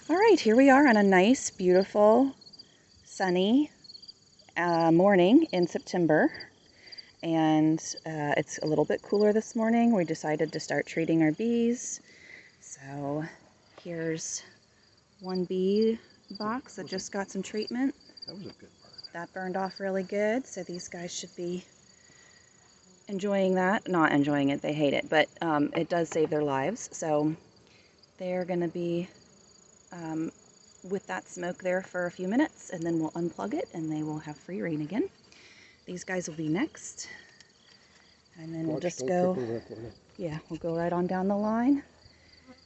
All right, here we are on a nice, beautiful, sunny morning in September. And it's a little bit cooler this morning. We decided to start treating our bees. So here's one bee box that just got some treatment. That was a good burn. That burned off really good. So these guys should be enjoying that. Not enjoying it, they hate it, but it does save their lives. So they're going to be with that smoke there for a few minutes, and then we'll unplug it and they will have free reign again. These guys will be next, and then we'll just go, we'll go right on down the line.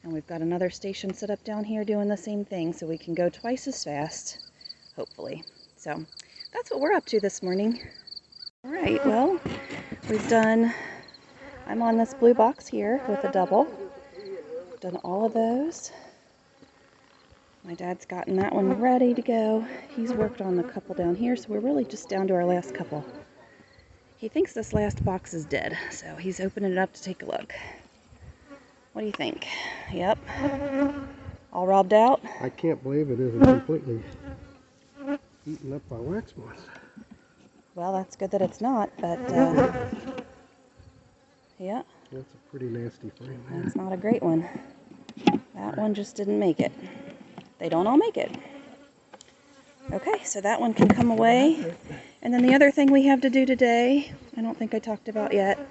And we've got another station set up down here doing the same thing, so we can go twice as fast, hopefully. So that's what we're up to this morning. All right, well, I'm on this blue box here with a double. Done all of those. My dad's gotten that one ready to go. He's worked on the couple down here, so we're really just down to our last couple. He thinks this last box is dead, so he's opening it up to take a look. What do you think? Yep. All robbed out? I can't believe it isn't completely eaten up by wax moths. Well, that's good that it's not, but yeah. That's a pretty nasty frame. That's not a great one. That one just didn't make it. They don't all make it. Okay, so that one can come away. And then the other thing we have to do today, I don't think I talked about yet,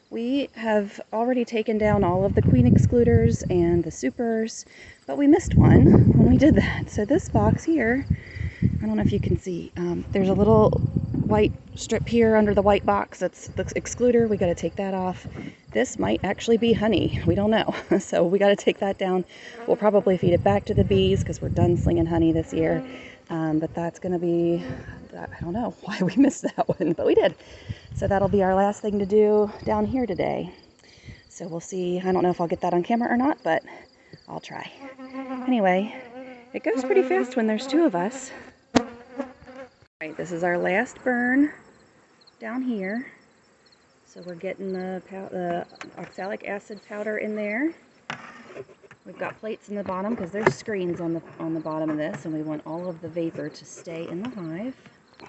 we have already taken down all of the queen excluders and the supers, but we missed one when we did that. So this box here, I don't know if you can see, there's a little white strip here under the white box. That's the excluder. We got to take that off. This might actually be honey. We don't know. So we got to take that down. We'll probably feed it back to the bees because we're done slinging honey this year. But that's going to be, I don't know why we missed that one, but we did. So that'll be our last thing to do down here today. So we'll see. I don't know if I'll get that on camera or not, but I'll try. Anyway, it goes pretty fast when there's two of us. All right, this is our last burn down here. So we're getting the oxalic acid powder in there. We've got plates in the bottom because there's screens on the bottom of this, and we want all of the vapor to stay in the hive. So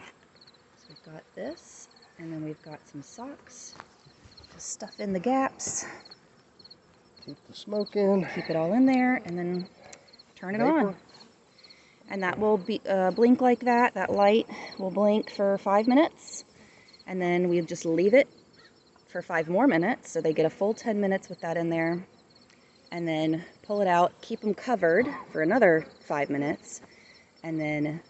we've got this, and then we've got some socks to stuff in the gaps. Keep the smoke in. Keep it all in there, and then turn it on. And that will be blink like that. That light will blink for 5 minutes, and then we just leave it for 5 more minutes, so they get a full 10 minutes with that in there, and then pull it out, keep them covered for another 5 minutes, and then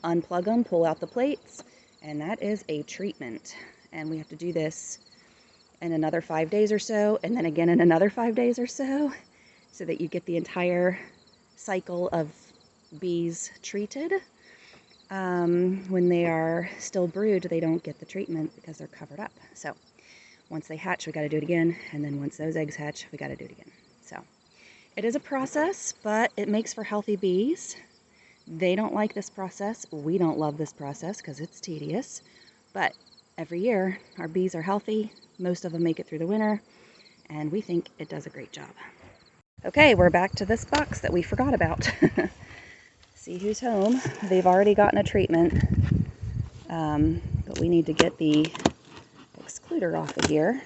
unplug them, pull out the plates, and that is a treatment. And we have to do this in another 5 days or so, and then again in another 5 days or so, so that you get the entire cycle of bees treated. When they are still brood, they don't get the treatment because they're covered up. So once they hatch, we got to do it again, and then once those eggs hatch, we got to do it again. So it is a process, but it makes for healthy bees. They don't like this process. We don't love this process because it's tedious, but every year our bees are healthy. Most of them make it through the winter, and we think it does a great job. Okay, we're back to this box that we forgot about. See who's home. They've already gotten a treatment, but we need to get the excluder off of here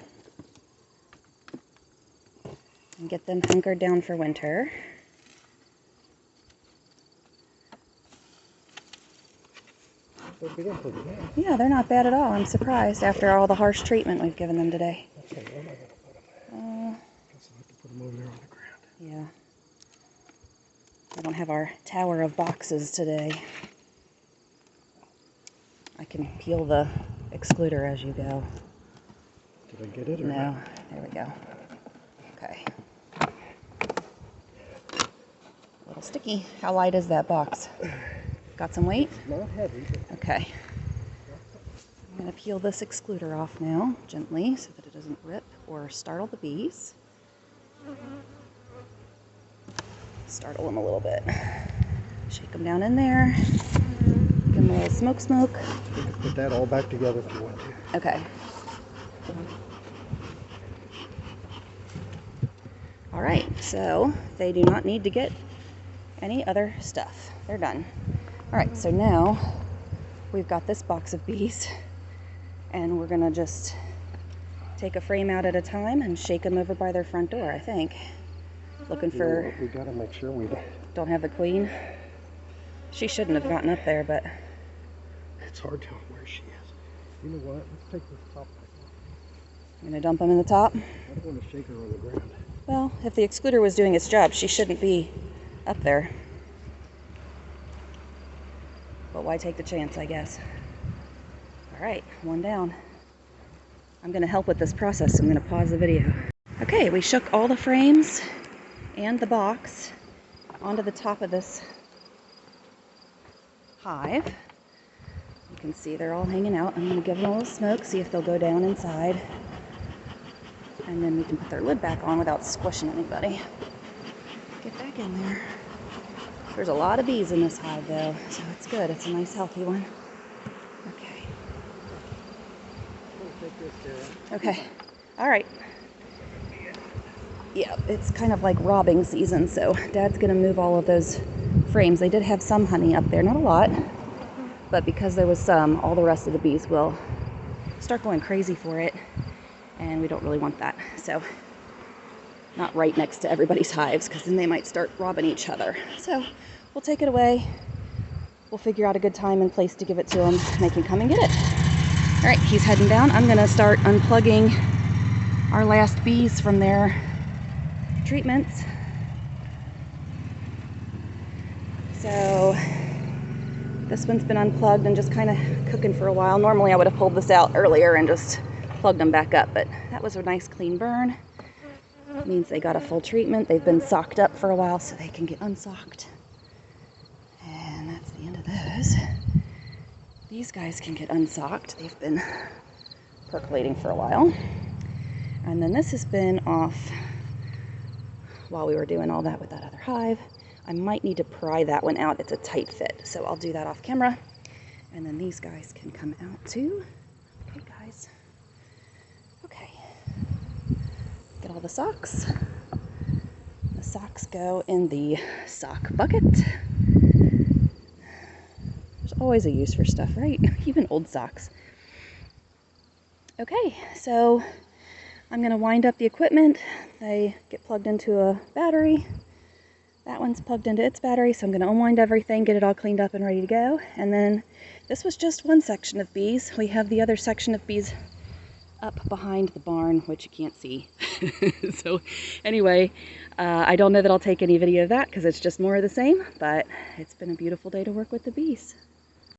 and get them hunkered down for winter. Yeah, they're not bad at all. I'm surprised after all the harsh treatment we've given them today. Okay, where am I going to put them? Guess I'll have to put them over there on the ground. Yeah. I don't have our tower of boxes today. I can peel the excluder as you go. Did I get it? Or no. There we go. Okay. A little sticky. How light is that box? Got some weight? Not heavy. Okay. I'm going to peel this excluder off now, gently, so that it doesn't rip or startle the bees. Startle them a little bit. Shake them down in there. Give them a little smoke. You can put that all back together if you want to. Okay. All right, so they do not need to get any other stuff. They're done. All right, so now we've got this box of bees, and we're gonna just take a frame out at a time and shake them over by their front door, I think. Looking for... We gotta make sure we don't have the queen. She shouldn't have gotten up there, but... it's hard to tell where she is. You know what? Let's take this top back off. I'm gonna dump them in the top. I don't want to shake her on the ground. Well, if the excluder was doing its job, she shouldn't be up there. But why take the chance, I guess. All right, one down. I'm gonna help with this process, so I'm gonna pause the video. Okay, we shook all the frames and the box onto the top of this hive. You can see they're all hanging out. I'm gonna give them a little smoke, see if they'll go down inside. And then we can put their lid back on without squishing anybody. Get back in there. There's a lot of bees in this hive though, so it's good. It's a nice healthy one. Okay. Okay. All right. Yeah, it's kind of like robbing season, so Dad's gonna move all of those frames. They did have some honey up there, not a lot, but because there was some, all the rest of the bees will start going crazy for it, and we don't really want that. So, not right next to everybody's hives, because then they might start robbing each other. So, we'll take it away. We'll figure out a good time and place to give it to them, and they can come and get it. All right, he's heading down. I'm gonna start unplugging our last bees from their treatments. So this one's been unplugged and just kind of cooking for a while. Normally I would have pulled this out earlier and just plugged them back up, but that was a nice clean burn. It means they got a full treatment. They've been socked up for a while so they can get unsocked. And that's the end of those. These guys can get unsocked. They've been percolating for a while. And then this has been off while we were doing all that with that other hive. I might need to pry that one out. It's a tight fit, so I'll do that off camera. And then these guys can come out too. Okay, guys. Okay. Get all the socks. The socks go in the sock bucket. There's always a use for stuff, right? Even old socks. Okay, so I'm gonna wind up the equipment. They get plugged into a battery. That one's plugged into its battery, so I'm gonna unwind everything, get it all cleaned up and ready to go. And then this was just one section of bees. We have the other section of bees up behind the barn, which you can't see. So anyway, I don't know that I'll take any video of that because it's just more of the same, but it's been a beautiful day to work with the bees.